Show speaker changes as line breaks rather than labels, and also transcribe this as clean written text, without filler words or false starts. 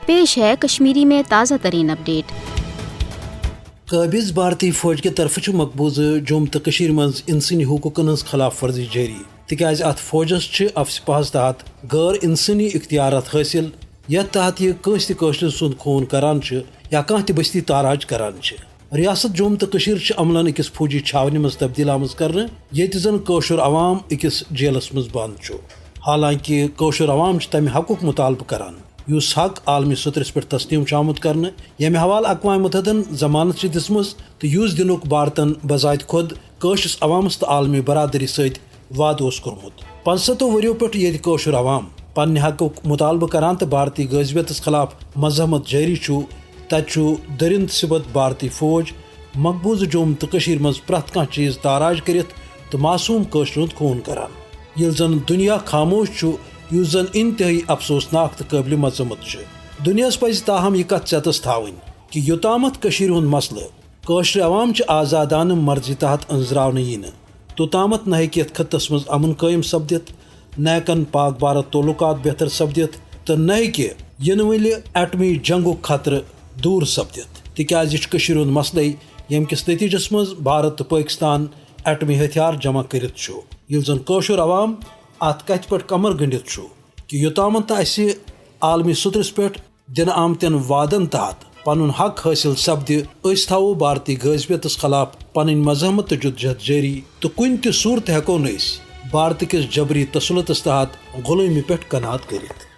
پیش ہے کشمیری میں تازہ ترین اپڈیٹ۔
قابض بھارتی فوج کے طرف مقبوض جوم تو مز انسانی حقوقن ہز خلاف ورزی جاری تکیاز ات فوجس افسپاہس تحت غیر انسانی اختیارات حاصل یتھ تحت یہ کنس تشر سند خون کران یا کھانا تہ بستی تاراج کران ریاست جوم تو عملاً اکس فوجی چھاونہ مز تبدیل آمز کرنے یت زن قشر عوام اکس جیلس مز بند حالانکہ قشر عوام تمہ حقک مطالبہ کران اس حق عالمی سطرس پہ تسلیم آمت کرنے یمہ حوالہ اقوام متحدن ضمانت دژمژ تو اس دنک بھارتن بذات خود قشرس عوامس تو عالمی برادری ست وعدہ کورمت 65 وریو پہ یہ قشر عوام پنہ حقک مطالبہ کران تو بھارتی غازویتس خلاف مزاحمت جاری تت درند صبت بھارتی فوج مقبوض جوم تو مز پرت کھانا چیز تاراج کرت تو معصوم قشر خون کران یل زن دنیا خاموش اس زن انتہائی افسوسناک تو قابل مذمت دنیاس پز تاہم یہ کت چتس تھوین کہ یوتامت ہند مسئلہ قشر عوام آزادانہ مرضی تحت انزراون ین توتامت نہ ہیکہ خطس مز امن قائم سپدت نہ ہیکن پاک بھارت تعلقات بہتر سپدت تو نہ ہیکہ ینہ ول ایٹمی جنگک خطرہ دور سپدت تکیاز یہ ہند مسئلہ یم کس نتیجس مز بھارت تو پاکستان ایٹمی ہتھیار جمع کرت یل زن قشر عوام ات کت پہ کمر گنڈت کہ یوتامت اسہ عالمی سطرس پہ دن آمتن وعدن تحت پن حق حاصل سپدہ اس تھو بھارتی غازویتس خلاف پن مزاحمت تو جدوجہد جاری تو کن تہ صورت ہیکو نس بھارت کس جبری تسلطس تحت غلامی پہ کناعت کرت۔